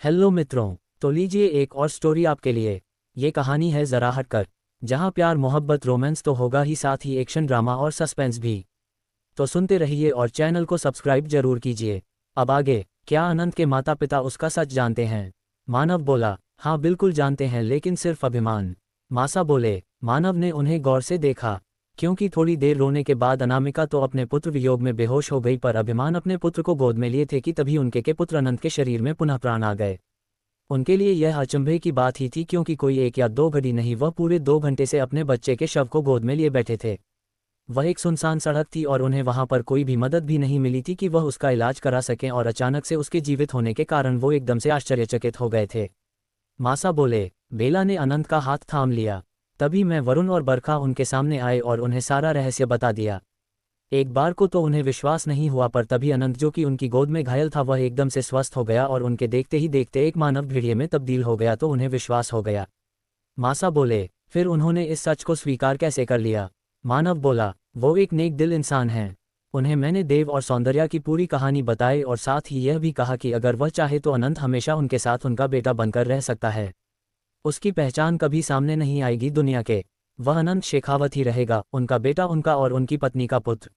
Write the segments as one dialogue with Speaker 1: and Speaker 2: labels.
Speaker 1: Hello मित्रों, तो लीजिए एक और स्टोरी आपके लिए। ये कहानी है ज़रा हटकर, जहाँ प्यार मोहब्बत रोमांस तो होगा ही, साथ ही एक्शन ड्रामा और सस्पेंस भी। तो सुनते रहिए और चैनल को सब्सक्राइब जरूर कीजिए। अब आगे, क्या अनंत के माता पिता उसका सच जानते हैं? मानव बोला, हाँ बिल्कुल जानते हैं, लेकिन सिर्फ अभिमान। मासा बोले। मानव ने उन्हें गौर से देखा, क्योंकि थोड़ी देर रोने के बाद अनामिका तो अपने पुत्र वियोग में बेहोश हो गई, पर अभिमान अपने पुत्र को गोद में लिए थे कि तभी उनके के पुत्र अनंत के शरीर में पुनः प्राण आ गए। उनके लिए यह अचंभे की बात ही थी, क्योंकि कोई 1 या 2 घड़ी नहीं, वह पूरे 2 घंटे से अपने बच्चे के शव को गोद में लिए बैठे थे। वह एक सुनसान सड़क थी और उन्हें वहां पर कोई भी मदद भी नहीं मिली थी कि वह उसका इलाज करा सकें, और अचानक से उसके जीवित होने के कारण वो एकदम से आश्चर्यचकित हो गए थे। मासा बोले। बेला ने अनंत का हाथ थाम लिया। तभी मैं, वरुण और बरखा उनके सामने आए और उन्हें सारा रहस्य बता दिया। एक बार को तो उन्हें विश्वास नहीं हुआ, पर तभी अनंत, जो कि उनकी गोद में घायल था, वह एकदम से स्वस्थ हो गया और उनके देखते ही देखते एक मानव भेड़िए में तब्दील हो गया, तो उन्हें विश्वास हो गया। मासा बोले, फिर उन्होंने इस सच को स्वीकार कैसे कर लिया? मानव बोला, वो एक नेक दिल इंसान हैं। उन्हें मैंने देव और सौंदर्या की पूरी कहानी बताई और साथ ही यह भी कहा कि अगर वह चाहे तो अनंत हमेशा उनके साथ उनका बेटा बनकर रह सकता है। उसकी पहचान कभी सामने नहीं आएगी दुनिया के। वह अनंत शेखावत ही रहेगा, उनका बेटा, उनका और उनकी पत्नी का पुत्र।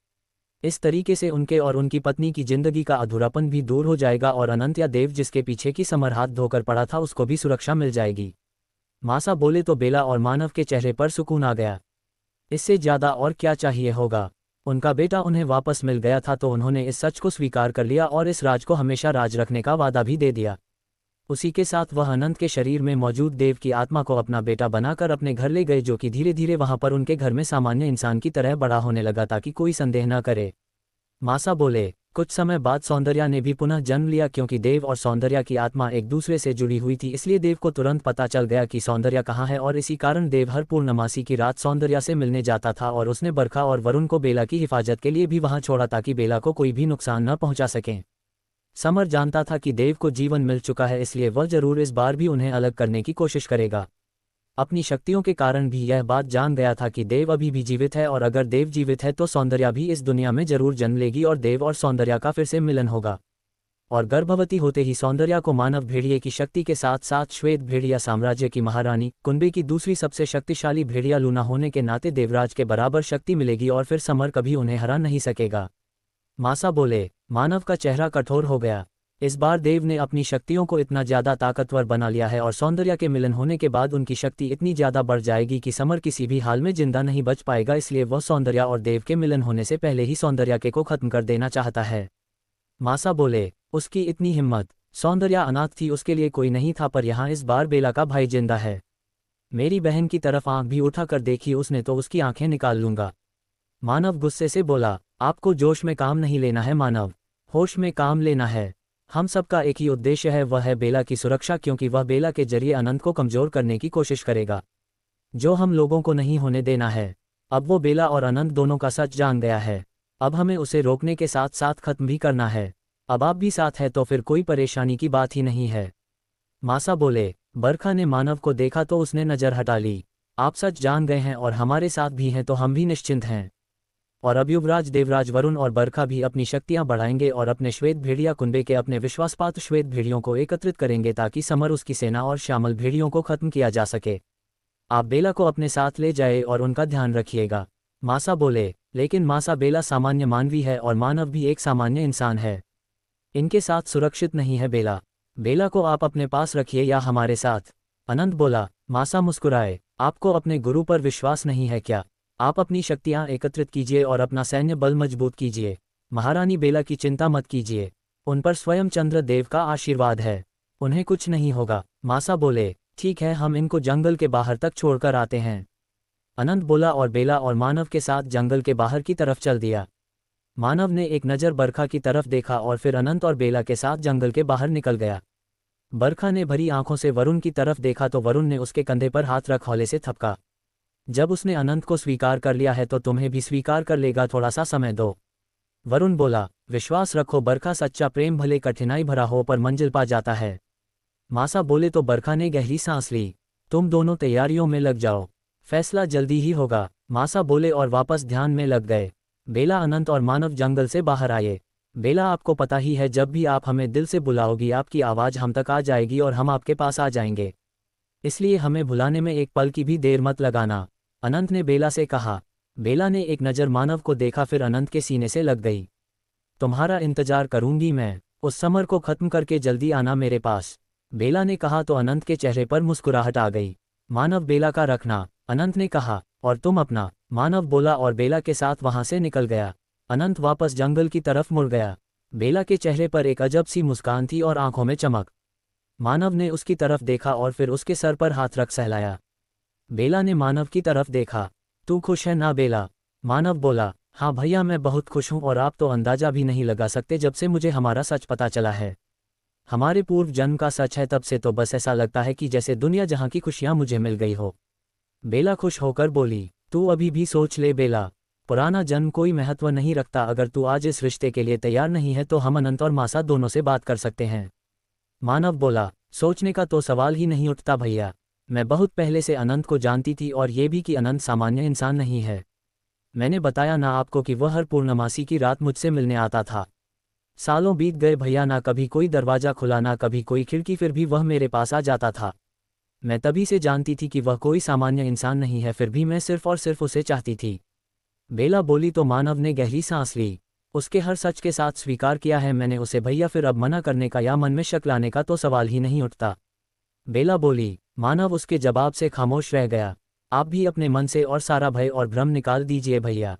Speaker 1: इस तरीके से उनके और उनकी पत्नी की जिंदगी का अधूरापन भी दूर हो जाएगा और अनंत या देव जिसके पीछे की समर हाथ धोकर पड़ा था, उसको भी सुरक्षा मिल जाएगी। मासा बोले तो बेला और मानव के चेहरे पर सुकून आ गया। इससे ज्यादा और क्या चाहिए होगा? उनका बेटा उन्हें वापस मिल गया था, तो उन्होंने इस सच को स्वीकार कर लिया और इस राज को हमेशा राज रखने का वादा भी दे दिया। उसी के साथ वह अनंत के शरीर में मौजूद देव की आत्मा को अपना बेटा बनाकर अपने घर ले गए, जो कि धीरे धीरे वहां पर उनके घर में सामान्य इंसान की तरह बड़ा होने लगा, ताकि कोई संदेह न करे। मासा बोले, कुछ समय बाद सौंदर्या ने भी पुनः जन्म लिया, क्योंकि देव और सौंदर्या की आत्मा एक दूसरे से जुड़ी हुई थी, इसलिए देव को तुरंत पता चल गया कि सौंदर्या कहाँ है, और इसी कारण देव हर पूर्णमासी की रात सौंदर्या से मिलने जाता था, और उसने बरखा और वरुण को बेला की हिफाजत के लिए भी वहां छोड़ा, ताकि बेला को कोई भी नुकसान न पहुंचा सकें। समर जानता था कि देव को जीवन मिल चुका है, इसलिए वह जरूर इस बार भी उन्हें अलग करने की कोशिश करेगा। अपनी शक्तियों के कारण भी यह बात जान गया था कि देव अभी भी जीवित है, और अगर देव जीवित है तो सौंदर्या भी इस दुनिया में जरूर जन्म लेगी और देव और सौंदर्या का फिर से मिलन होगा। और गर्भवती होते ही सौंदर्या को मानव भेड़िए की शक्ति के साथ साथ श्वेत भेड़िया साम्राज्य की महारानी, कुंबे की दूसरी सबसे शक्तिशाली भेड़िया लूना होने के नाते देवराज के बराबर शक्ति मिलेगी, और फिर समर कभी उन्हें हरा नहीं सकेगा। मासा बोले। मानव का चेहरा कठोर हो गया। इस बार देव ने अपनी शक्तियों को इतना ज्यादा ताकतवर बना लिया है, और सौंदर्या के मिलन होने के बाद उनकी शक्ति इतनी ज्यादा बढ़ जाएगी कि समर किसी भी हाल में जिंदा नहीं बच पाएगा, इसलिए वह सौंदर्या और देव के मिलन होने से पहले ही सौंदर्या के को खत्म कर देना चाहता है। मासा बोले, उसकी इतनी हिम्मत? सौंदर्या अनाथ थी, उसके लिए कोई नहीं था, पर यहाँ इस बार बेला का भाई जिंदा है। मेरी बहन की तरफ आंख भी उठाकर देखी उसने तो उसकी आंखें निकाल लूंगा। मानव गुस्से से बोला, आपको जोश में काम नहीं लेना है मानव, होश में काम लेना है। हम सबका एक ही उद्देश्य है, वह है बेला की सुरक्षा, क्योंकि वह बेला के जरिए अनंत को कमजोर करने की कोशिश करेगा, जो हम लोगों को नहीं होने देना है। अब वो बेला और अनंत दोनों का सच जान गया है। अब हमें उसे रोकने के साथ साथ खत्म भी करना है। अब आप भी साथ है तो फिर कोई परेशानी की बात ही नहीं है। मासा बोले। बरखा ने मानव को देखा तो उसने नजर हटा ली। आप सच जान गए हैं और हमारे साथ भी हैं, तो हम भी निश्चिंत हैं। और अब युवराज, देवराज, वरुण और बरखा भी अपनी शक्तियां बढ़ाएंगे और अपने श्वेत भेड़िया कुंबे के अपने विश्वासपात्र श्वेत भेड़ियों को एकत्रित करेंगे, ताकि समर, उसकी सेना और श्यामल भेड़ियों को खत्म किया जा सके। आप बेला को अपने साथ ले जाए और उनका ध्यान रखिएगा। मासा बोले। लेकिन मासा, बेला सामान्य मानवी है और मानव भी एक सामान्य इंसान है। इनके साथ सुरक्षित नहीं है बेला। बेला को आप अपने पास रखिए या हमारे साथ। अनंत बोला। मासा मुस्कुराए। आपको अपने गुरु पर विश्वास नहीं है क्या? आप अपनी शक्तियां एकत्रित कीजिए और अपना सैन्य बल मजबूत कीजिए। महारानी बेला की चिंता मत कीजिए, उन पर स्वयं चंद्रदेव का आशीर्वाद है, उन्हें कुछ नहीं होगा। मासा बोले, ठीक है, हम इनको जंगल के बाहर तक छोड़कर आते हैं। अनंत बोला और बेला और मानव के साथ जंगल के बाहर की तरफ चल दिया। मानव ने एक नज़र बरखा की तरफ देखा और फिर अनंत और बेला के साथ जंगल के बाहर निकल गया। बरखा ने भरी आंखों से वरुण की तरफ देखा तो वरुण ने उसके कंधे पर हाथ रख हौले से थपका। जब उसने अनंत को स्वीकार कर लिया है तो तुम्हें भी स्वीकार कर लेगा, थोड़ा सा समय दो। वरुण बोला। विश्वास रखो बरखा, सच्चा प्रेम भले कठिनाई भरा हो पर मंजिल पा जाता है। मासा बोले तो बरखा ने गहरी सांस ली। तुम दोनों तैयारियों में लग जाओ, फैसला जल्दी ही होगा। मासा बोले और वापस ध्यान में लग गए। बेला, अनंत और मानव जंगल से बाहर आए। बेला आपको पता ही है, जब भी आप हमें दिल से बुलाओगी आपकी आवाज़ हम तक आ जाएगी और हम आपके पास आ जाएंगे, इसलिए हमें भुलाने में एक पल की भी देर मत लगाना, अनंत ने बेला से कहा। बेला ने एक नज़र मानव को देखा, फिर अनंत के सीने से लग गई। तुम्हारा इंतजार करूंगी मैं, उस समर को खत्म करके जल्दी आना मेरे पास, बेला ने कहा तो अनंत के चेहरे पर मुस्कुराहट आ गई। मानव बेला का रखना, अनंत ने कहा, और तुम अपना, मानव बोला और बेला के साथ वहां से निकल गया। अनंत वापस जंगल की तरफ मुड़ गया। बेला के चेहरे पर एक अजब सी मुस्कान थी और आंखों में चमक। मानव ने उसकी तरफ देखा और फिर उसके सर पर हाथ रख सहलाया। बेला ने मानव की तरफ देखा। तू खुश है ना बेला? मानव बोला, हाँ भैया मैं बहुत खुश हूँ, और आप तो अंदाजा भी नहीं लगा सकते जब से मुझे हमारा सच पता चला है। हमारे पूर्व जन्म का सच है, तब से तो बस ऐसा लगता है कि जैसे दुनिया जहाँ की खुशियाँ मुझे मिल गई हो। बेला खुश होकर बोली, तू अभी भी सोच ले बेला, पुराना जन्म कोई महत्व नहीं रखता। अगर तू आज इस रिश्ते के लिए तैयार नहीं है तो हम अनंत और मासा दोनों से बात कर सकते हैं। मानव बोला, सोचने का तो सवाल ही नहीं उठता भैया, मैं बहुत पहले से अनंत को जानती थी, और ये भी कि अनंत सामान्य इंसान नहीं है। मैंने बताया ना आपको कि वह हर पूर्णमासी की रात मुझसे मिलने आता था। सालों बीत गए भैया, ना कभी कोई दरवाज़ा खुला ना कभी कोई खिड़की, फिर भी वह मेरे पास आ जाता था। मैं तभी से जानती थी कि वह कोई सामान्य इंसान नहीं है, फिर भी मैं सिर्फ और सिर्फ उसे चाहती थी। बेला बोली तो मानव ने गहरी सांस ली। उसके हर सच के साथ स्वीकार किया है मैंने उसे भैया, फिर अब मना करने का या मन में शक लाने का तो सवाल ही नहीं उठता। बेला बोली। मानव उसके जवाब से खामोश रह गया। आप भी अपने मन से और सारा भय और भ्रम निकाल दीजिए भैया।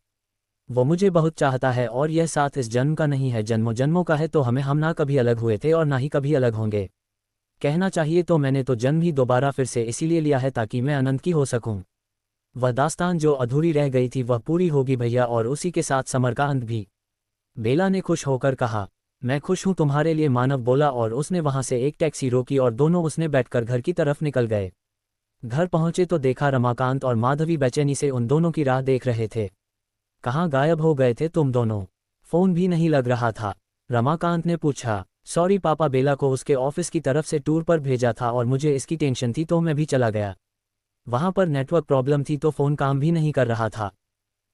Speaker 1: वो मुझे बहुत चाहता है, और यह साथ इस जन्म का नहीं है, जन्मों जन्मों का है। तो हम ना कभी अलग हुए थे और ना ही कभी अलग होंगे। कहना चाहिए तो मैंने तो जन्म ही दोबारा फिर से इसीलिए लिया है ताकि मैं अनंत की हो सकूं। वह दास्तान जो अधूरी रह गई थी वह पूरी होगी भैया, और उसी के साथ समर का अंत भी। बेला ने खुश होकर कहा, मैं खुश हूं तुम्हारे लिए, मानव बोला, और उसने वहां से एक टैक्सी रोकी और दोनों उसने बैठकर घर की तरफ निकल गए। घर पहुंचे तो देखा रमाकांत और माधवी बेचैनी से उन दोनों की राह देख रहे थे। कहाँ गायब हो गए थे तुम दोनों? फोन भी नहीं लग रहा था। रमाकांत ने पूछा। सॉरी पापा, बेला को उसके ऑफिस की तरफ से टूर पर भेजा था और मुझे इसकी टेंशन थी तो मैं भी चला गया। वहां पर नेटवर्क प्रॉब्लम थी तो फोन काम भी नहीं कर रहा था।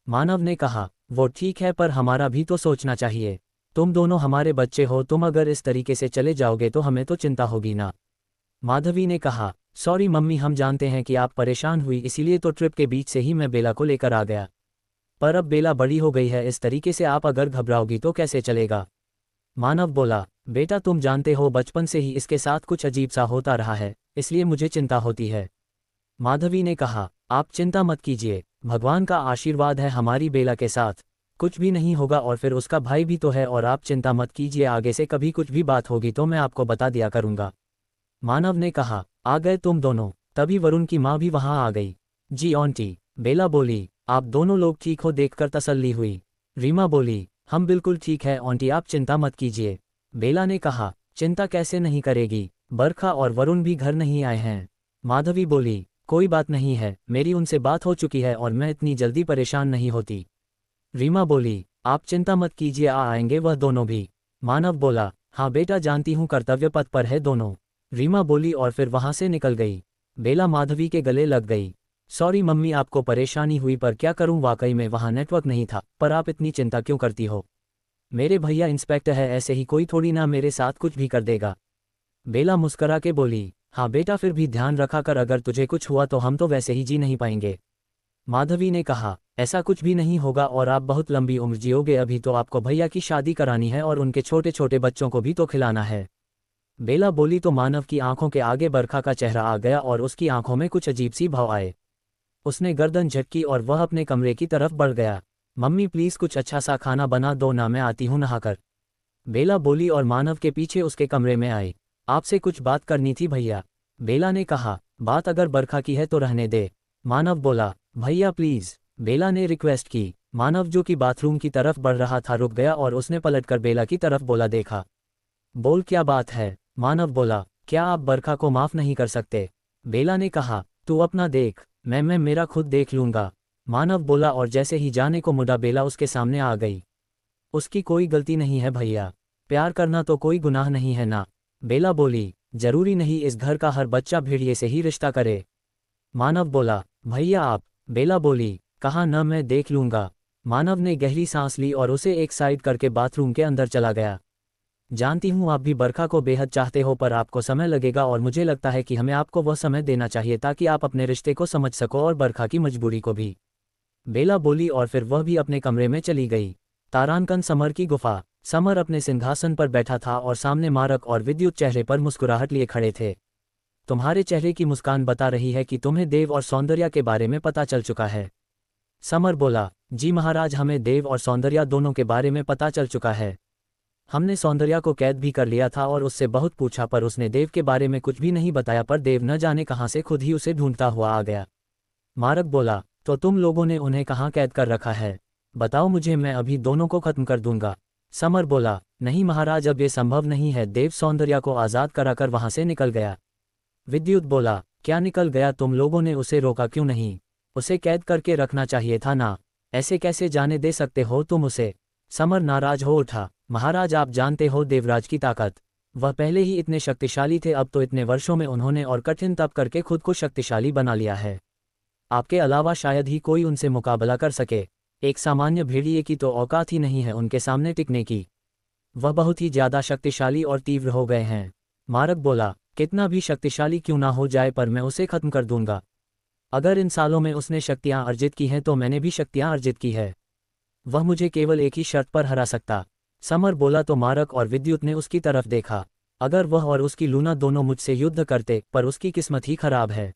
Speaker 1: मानव ने कहा, वो ठीक है, पर हमारा भी तो सोचना चाहिए। तुम दोनों हमारे बच्चे हो, तुम अगर इस तरीके से चले जाओगे तो हमें तो चिंता होगी ना। माधवी ने कहा, सॉरी मम्मी, हम जानते हैं कि आप परेशान हुई, इसीलिए तो ट्रिप के बीच से ही मैं बेला को लेकर आ गया। पर अब बेला बड़ी हो गई है, इस तरीके से आप अगर घबराओगी तो कैसे चलेगा? मानव बोला, बेटा तुम जानते हो बचपन से ही इसके साथ कुछ अजीब सा होता रहा है, इसलिए मुझे चिंता होती है। माधवी ने कहा, आप चिंता मत कीजिए, भगवान का आशीर्वाद है हमारी बेला के साथ, कुछ भी नहीं होगा, और फिर उसका भाई भी तो है। और आप चिंता मत कीजिए, आगे से कभी कुछ भी बात होगी तो मैं आपको बता दिया करूंगा। मानव ने कहा, आ गए तुम दोनों? तभी वरुण की माँ भी वहां आ गई। जी आंटी, बेला बोली, आप दोनों लोग ठीक हो देखकर तसल्ली हुई। रीमा बोली, हम बिल्कुल ठीक है आंटी, आप चिंता मत कीजिए। बेला ने कहा, चिंता कैसे नहीं करेगी, बरखा और वरुण भी घर नहीं आए हैं। माधवी बोली, कोई बात नहीं है, मेरी उनसे बात हो चुकी है और मैं इतनी जल्दी परेशान नहीं होती। रीमा बोली, आप चिंता मत कीजिए, आएंगे वह दोनों भी। मानव बोला, हाँ बेटा जानती हूँ, कर्तव्य पथ पर है दोनों। रीमा बोली और फिर वहां से निकल गई। बेला माधवी के गले लग गई। सॉरी मम्मी, आपको परेशानी हुई, पर क्या करूं, वाकई में वहां नेटवर्क नहीं था। पर आप इतनी चिंता क्यों करती हो? मेरे भैया इंस्पेक्टर है, ऐसे ही कोई थोड़ी ना मेरे साथ कुछ भी कर देगा। बेला मुस्करा के बोली, हाँ बेटा, फिर भी ध्यान रखा कर, अगर तुझे कुछ हुआ तो हम तो वैसे ही जी नहीं पाएंगे। माधवी ने कहा, ऐसा कुछ भी नहीं होगा, और आप बहुत लंबी उम्र जियोगे, अभी तो आपको भैया की शादी करानी है और उनके छोटे छोटे बच्चों को भी तो खिलाना है। बेला बोली तो मानव की आंखों के आगे बरखा का चेहरा आ गया और उसकी आंखों में कुछ अजीब सी भाव आए। उसने गर्दन झटकी और वह अपने कमरे की तरफ बढ़ गया। मम्मी प्लीज कुछ अच्छा सा खाना बना दो ना, मैं आती हूँ नहाकर। बेला बोली और मानव के पीछे उसके कमरे में आई। आपसे कुछ बात करनी थी भैया। बेला ने कहा, बात अगर बरखा की है तो रहने दे। मानव बोला, भैया प्लीज। बेला ने रिक्वेस्ट की। मानव जो कि बाथरूम की तरफ बढ़ रहा था रुक गया और उसने पलटकर बेला की तरफ बोला, देखा? बोल क्या बात है? मानव बोला, क्या आप बरखा को माफ नहीं कर सकते? बेला ने कहा, तू अपना देख, मैं मेरा खुद देख लूंगा। मानव बोला और जैसे ही जाने को मुड़ा बेला उसके सामने आ गई। उसकी कोई गलती नहीं है भैया, प्यार करना तो कोई गुनाह नहीं है ना। बेला बोली, जरूरी नहीं इस घर का हर बच्चा भेड़िए से ही रिश्ता करे। मानव बोला, भैया आप। बेला बोली, कहा न, मैं देख लूंगा। मानव ने गहरी सांस ली और उसे एक साइड करके बाथरूम के अंदर चला गया। जानती हूँ आप भी बरखा को बेहद चाहते हो, पर आपको समय लगेगा और मुझे लगता है कि हमें आपको वह समय देना चाहिए ताकि आप अपने रिश्ते को समझ सको और बरखा की मजबूरी को भी, बेला बोली, और फिर वह भी अपने कमरे में चली गई। तारांकन समर की गुफा। समर अपने सिंहासन पर बैठा था और सामने मारक और विद्युत चेहरे पर मुस्कुराहट लिए खड़े थे। तुम्हारे चेहरे की मुस्कान बता रही है कि तुम्हें देव और सौंदर्य के बारे में पता चल चुका है। समर बोला, जी महाराज, हमें देव और सौंदर्य दोनों के बारे में पता चल चुका है। हमने सौंदर्य को कैद भी कर लिया था और उससे बहुत पूछा, पर उसने देव के बारे में कुछ भी नहीं बताया, पर देव न जाने कहाँ से खुद ही उसे ढूंढता हुआ आ गया। मारक बोला, तो तुम लोगों ने उन्हें कहाँ कैद कर रखा है? बताओ मुझे, मैं अभी दोनों को खत्म कर दूंगा। समर बोला, नहीं महाराज, अब ये संभव नहीं है। देव सौंदर्य को आज़ाद कराकर वहां से निकल गया। विद्युत बोला, क्या निकल गया? तुम लोगों ने उसे रोका क्यों नहीं? उसे कैद करके रखना चाहिए था ना। ऐसे कैसे जाने दे सकते हो तुम उसे? समर नाराज हो उठा। महाराज, आप जानते हो देवराज की ताकत। वह पहले ही इतने शक्तिशाली थे, अब तो इतने वर्षों में उन्होंने और कठिन तप करके खुद को शक्तिशाली बना लिया है। आपके अलावा शायद ही कोई उनसे मुकाबला कर सके। एक सामान्य भेड़िए की तो औकात ही नहीं है उनके सामने टिकने की। वह बहुत ही ज्यादा शक्तिशाली और तीव्र हो गए हैं। मारक बोला, कितना भी शक्तिशाली क्यों ना हो जाए, पर मैं उसे खत्म कर दूंगा। अगर इन सालों में उसने शक्तियां अर्जित की हैं तो मैंने भी शक्तियां अर्जित की है। वह मुझे केवल एक ही शर्त पर हरा सकता। समर बोला तो मारक और विद्युत ने उसकी तरफ देखा। अगर वह और उसकी लूना दोनों मुझसे युद्ध करते, पर उसकी किस्मत ही खराब है।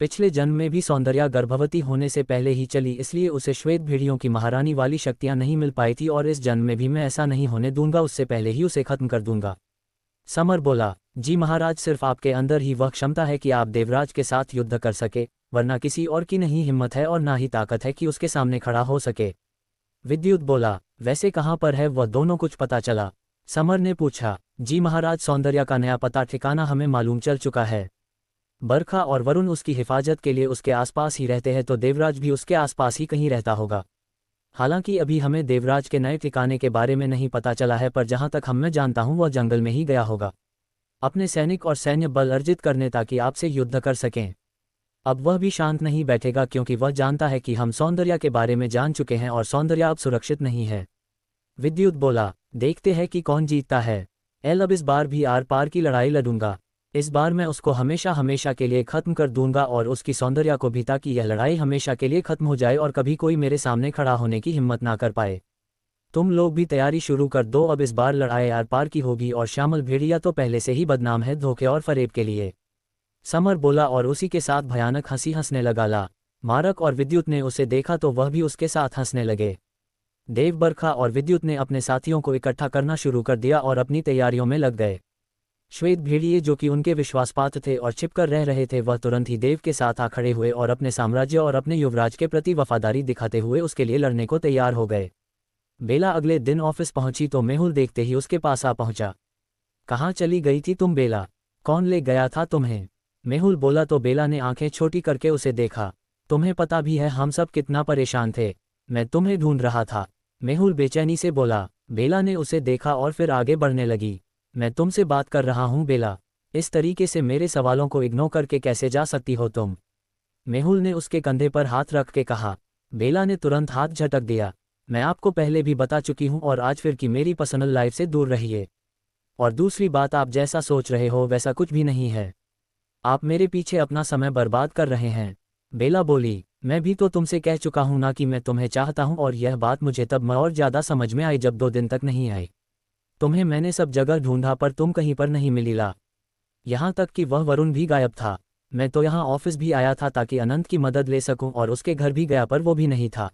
Speaker 1: पिछले जन्म में भी सौंदर्या गर्भवती होने से पहले ही चली, इसलिए उसे श्वेत भेड़ियों की महारानी वाली शक्तियां नहीं मिल पाई थी, और इस जन्म में भी मैं ऐसा नहीं होने दूंगा, उससे पहले ही उसे खत्म कर दूंगा। समर बोला, जी महाराज, सिर्फ आपके अंदर ही वह क्षमता है कि आप देवराज के साथ युद्ध कर सके, वरना किसी और की नहीं हिम्मत है और ना ही ताकत है कि उसके सामने खड़ा हो सके। विद्युत बोला, वैसे कहाँ पर है वह दोनों? कुछ पता चला? समर ने पूछा। जी महाराज, सौंदर्या का नया पता ठिकाना हमें मालूम चल चुका है। बरखा और वरुण उसकी हिफाजत के लिए उसके आसपास ही रहते हैं, तो देवराज भी उसके आसपास ही कहीं रहता होगा। हालांकि अभी हमें देवराज के नए ठिकाने के बारे में नहीं पता चला है, पर जहां तक मैं जानता हूं वह जंगल में ही गया होगा, अपने सैनिक और सैन्य बल अर्जित करने ताकि आपसे युद्ध कर सकें। अब वह भी शांत नहीं बैठेगा, क्योंकि वह जानता है कि हम सौंदर्या के बारे में जान चुके हैं और सौंदर्या अब सुरक्षित नहीं है। विद्युत बोला, देखते हैं कि कौन जीतता है। अब इस बार भी आर पार की लड़ाई लड़ूंगा। इस बार मैं उसको हमेशा हमेशा के लिए खत्म कर दूंगा, और उसकी सौंदर्या को भी, ताकि यह लड़ाई हमेशा के लिए खत्म हो जाए और कभी कोई मेरे सामने खड़ा होने की हिम्मत ना कर पाए। तुम लोग भी तैयारी शुरू कर दो, अब इस बार लड़ाई आर पार की होगी, और श्यामल भेड़िया तो पहले से ही बदनाम है धोखे और फरेब के लिए। समर बोला और उसी के साथ भयानक हंसी हंसने लगा। मारक और विद्युत ने उसे देखा तो वह भी उसके साथ हंसने लगे। देव, बरखा और विद्युत ने अपने साथियों को इकट्ठा करना शुरू कर दिया और अपनी तैयारियों में लग गए। श्वेत भेड़िए, जो कि उनके विश्वासपात्र थे और छिपकर रह रहे थे, वह तुरंत ही देव के साथ आ खड़े हुए और अपने साम्राज्य और अपने युवराज के प्रति वफादारी दिखाते हुए उसके लिए लड़ने को तैयार हो गए। बेला अगले दिन ऑफिस पहुंची तो मेहुल देखते ही उसके पास आ पहुंचा। कहाँ चली गई थी तुम बेला? कौन ले गया था तुम्हें? मेहुल बोला तो बेला ने आंखें छोटी करके उसे देखा। तुम्हें पता भी है हम सब कितना परेशान थे, मैं तुम्हें ढूंढ रहा था। मेहुल बेचैनी से बोला। बेला ने उसे देखा और फिर आगे बढ़ने लगी। मैं तुमसे बात कर रहा हूं बेला, इस तरीके से मेरे सवालों को इग्नोर करके कैसे जा सकती हो तुम? मेहुल ने उसके कंधे पर हाथ रख के कहा। बेला ने तुरंत हाथ झटक दिया। मैं आपको पहले भी बता चुकी हूं, और आज फिर कि मेरी पर्सनल लाइफ से दूर रहिए। और दूसरी बात, आप जैसा सोच रहे हो वैसा कुछ भी नहीं है। आप मेरे पीछे अपना समय बर्बाद कर रहे हैं। बेला बोली, मैं भी तो तुमसे कह चुका हूं ना कि मैं तुम्हें चाहता हूं, और यह बात मुझे तब और ज़्यादा समझ में आई जब 2 दिन तक नहीं आई। तुम्हें मैंने सब जगह ढूंढा, पर तुम कहीं पर नहीं मिलीला। यहाँ तक कि वह वरुण भी गायब था। मैं तो यहाँ ऑफिस भी आया था ताकि अनंत की मदद ले सकूं, और उसके घर भी गया, पर वो भी नहीं था।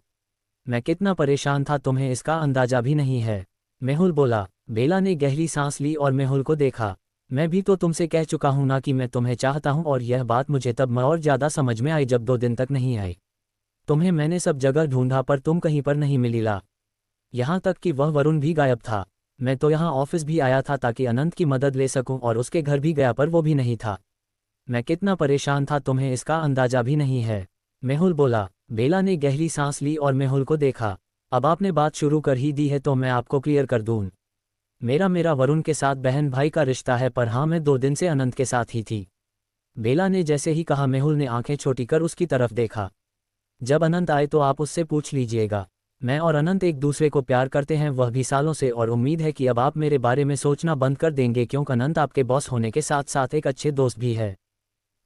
Speaker 1: मैं कितना परेशान था तुम्हें इसका अंदाजा भी नहीं है। मेहुल बोला। बेला ने गहरी सांस ली और मेहुल को देखा। मैं भी तो तुमसे कह चुका हूं ना कि मैं तुम्हें चाहता हूं, और यह बात मुझे तब और ज़्यादा समझ में आई जब 2 दिन तक नहीं आई। तुम्हें मैंने सब जगह ढूंढा, पर तुम कहीं पर नहीं मिलीला। यहाँ तक कि वह वरुण भी गायब था। मैं तो यहाँ ऑफिस भी आया था ताकि अनंत की मदद ले सकूं, और उसके घर भी गया, पर वो भी नहीं था। मैं कितना परेशान था तुम्हें इसका अंदाजा भी नहीं है। मेहुल बोला। बेला ने गहरी सांस ली और मेहुल को देखा। अब आपने बात शुरू कर ही दी है तो मैं आपको क्लियर कर दूं। मेरा वरुण के साथ बहन भाई का रिश्ता है, पर हाँ, मैं 2 दिन से अनंत के साथ ही थी। बेला ने जैसे ही कहा, मेहुल ने आंखें छोटी कर उसकी तरफ देखा। जब अनंत आए तो आप उससे पूछ लीजिएगा। मैं और अनंत एक दूसरे को प्यार करते हैं, वह भी सालों से, और उम्मीद है कि अब आप मेरे बारे में सोचना बंद कर देंगे क्योंकि अनंत आपके बॉस होने के साथ साथ एक अच्छे दोस्त भी है।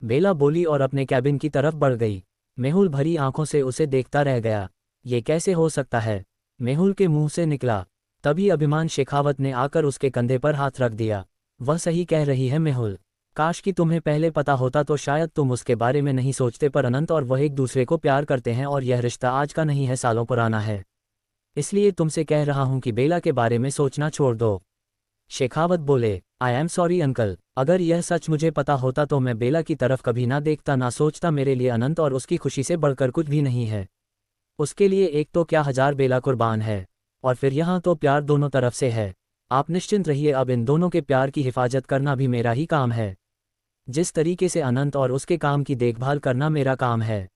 Speaker 1: बेला बोली और अपने कैबिन की तरफ बढ़ गई। मेहुल भरी आंखों से उसे देखता रह गया। ये कैसे हो सकता है? मेहुल के मुंह से निकला। तभी अभिमान शेखावत ने आकर उसके कंधे पर हाथ रख दिया। वह सही कह रही है मेहुल। काश कि तुम्हें पहले पता होता तो शायद तुम उसके बारे में नहीं सोचते, पर अनंत और वह एक दूसरे को प्यार करते हैं और यह रिश्ता आज का नहीं है, सालों पुराना है। इसलिए तुमसे कह रहा हूं कि बेला के बारे में सोचना छोड़ दो। शेखावत बोले, आई एम सॉरी अंकल, अगर यह सच मुझे पता होता तो मैं बेला की तरफ कभी ना देखता, ना सोचता। मेरे लिए अनंत और उसकी खुशी से बढ़कर कुछ भी नहीं है। उसके लिए एक तो क्या 1000 बेला कुर्बान है, और फिर यहाँ तो प्यार दोनों तरफ से है। आप निश्चिंत रहिए, अब इन दोनों के प्यार की हिफाजत करना भी मेरा ही काम है, जिस तरीके से अनंत और उसके काम की देखभाल करना मेरा काम है।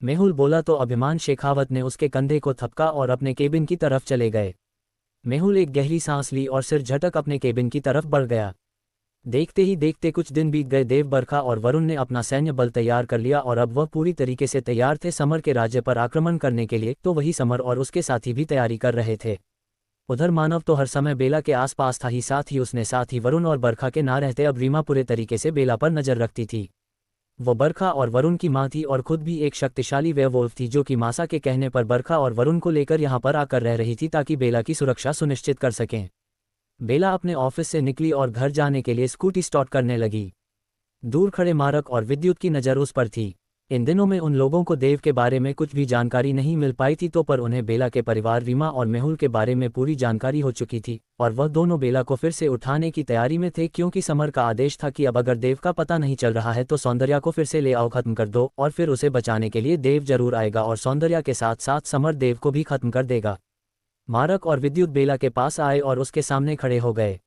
Speaker 1: मेहुल बोला तो अभिमान शेखावत ने उसके कंधे को थपका और अपने केबिन की तरफ चले गए। मेहुल एक गहरी सांस ली और सिर झटक अपने केबिन की तरफ बढ़ गया। देखते ही देखते कुछ दिन बीत गए। देव, बरखा और वरुण ने अपना सैन्य बल तैयार कर लिया और अब वह पूरी तरीके से तैयार थे समर के राज्य पर आक्रमण करने के लिए। तो वही समर और उसके साथी भी तैयारी कर रहे थे। उधर मानव तो हर समय बेला के आसपास था ही, साथ ही वरुण और बरखा के ना रहते अब रीमा पूरे तरीके से बेला पर नजर रखती थी। वो बरखा और वरुण की मां थी और खुद भी एक शक्तिशाली वेयरवुल्फ थी, जो कि मासा के कहने पर बरखा और वरुण को लेकर यहाँ पर आकर रह रही थी ताकि बेला की सुरक्षा सुनिश्चित कर सकें। बेला अपने ऑफिस से निकली और घर जाने के लिए स्कूटी स्टार्ट करने लगी। दूर खड़े मारक और विद्युत की नज़र उस पर थी। इन दिनों में उन लोगों को देव के बारे में कुछ भी जानकारी नहीं मिल पाई थी, तो पर उन्हें बेला के परिवार रीमा और मेहुल के बारे में पूरी जानकारी हो चुकी थी और वह दोनों बेला को फिर से उठाने की तैयारी में थे, क्योंकि समर का आदेश था कि अब अगर देव का पता नहीं चल रहा है तो सौंदर्या को फिर से ले आओ, खत्म कर दो, और फिर उसे बचाने के लिए देव जरूर आएगा और सौंदर्या के साथ साथ समर देव को भी खत्म कर देगा। मारक और विद्युत बेला के पास आए और उसके सामने खड़े हो गए।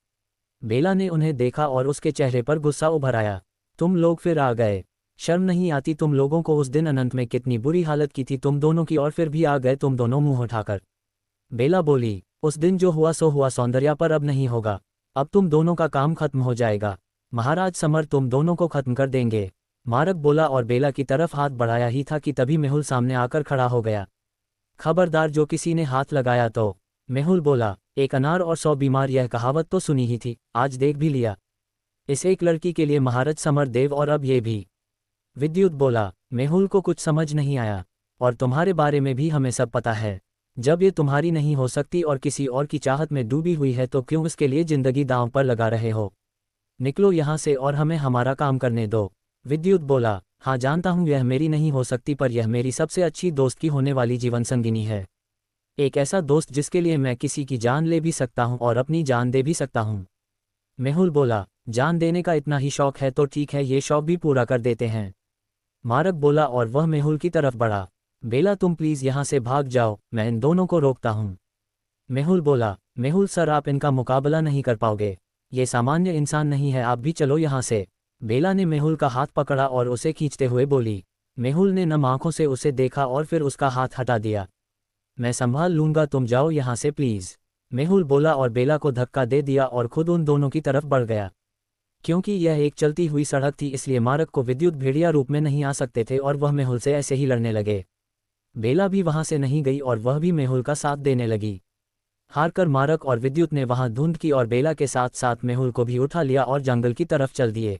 Speaker 1: बेला ने उन्हें देखा और उसके चेहरे पर गुस्सा उभर आया। तुम लोग फिर आ गए, शर्म नहीं आती तुम लोगों को? उस दिन अनंत में कितनी बुरी हालत की थी तुम दोनों की, और फिर भी आ गए तुम दोनों मुंह उठाकर। बेला बोली, उस दिन जो हुआ सो हुआ सौंदर्या, पर अब नहीं होगा। अब तुम दोनों का काम खत्म हो जाएगा। महाराज समर तुम दोनों को खत्म कर देंगे। मारक बोला और बेला की तरफ हाथ बढ़ाया ही था कि तभी मेहुल सामने आकर खड़ा हो गया। खबरदार जो किसी ने हाथ लगाया तो। मेहुल बोला, एक अनार और 100 बीमार, यह कहावत तो सुनी ही थी, आज देख भी लिया। इस एक लड़की के लिए महाराज समर देव, और अब ये भी। विद्युत बोला, मेहुल को कुछ समझ नहीं आया, और तुम्हारे बारे में भी हमें सब पता है। जब ये तुम्हारी नहीं हो सकती और किसी और की चाहत में डूबी हुई है तो क्यों इसके लिए जिंदगी दांव पर लगा रहे हो? निकलो यहाँ से और हमें हमारा काम करने दो। विद्युत बोला, हाँ जानता हूँ यह मेरी नहीं हो सकती, पर यह मेरी सबसे अच्छी दोस्त की होने वाली जीवन संगिनी है। एक ऐसा दोस्त जिसके लिए मैं किसी की जान ले भी सकता हूँ और अपनी जान दे भी सकता हूँ। मेहुल बोला, जान देने का इतना ही शौक है तो ठीक है, ये शौक भी पूरा कर देते हैं। मारक बोला और वह मेहुल की तरफ बढ़ा। बेला तुम प्लीज यहाँ से भाग जाओ, मैं इन दोनों को रोकता हूँ। मेहुल बोला, मेहुल सर आप इनका मुकाबला नहीं कर पाओगे, ये सामान्य इंसान नहीं है, आप भी चलो यहाँ से। बेला ने मेहुल का हाथ पकड़ा और उसे खींचते हुए बोली। मेहुल ने नम आंखों से उसे देखा और फिर उसका हाथ हटा दिया। मैं संभाल लूंगा, तुम जाओ यहाँ से प्लीज। मेहुल बोला और बेला को धक्का दे दिया और खुद उन दोनों की तरफ बढ़ गया। क्योंकि यह एक चलती हुई सड़क थी इसलिए मारक को विद्युत भेड़िया रूप में नहीं आ सकते थे और वह मेहुल से ऐसे ही लड़ने लगे। बेला भी वहां से नहीं गई और वह भी मेहुल का साथ देने लगी। हारकर मारक और विद्युत ने वहां धुंध की और बेला के साथ साथ मेहुल को भी उठा लिया और जंगल की तरफ चल दिए।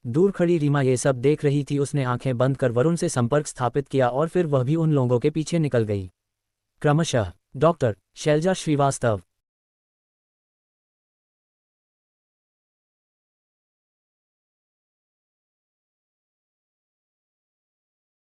Speaker 1: दूर खड़ी रीमा ये सब देख रही थी। उसने आंखें बंद कर वरुण से संपर्क स्थापित किया और फिर वह भी उन लोगों के पीछे निकल गई। क्रमशः डॉक्टर शैलजा श्रीवास्तव,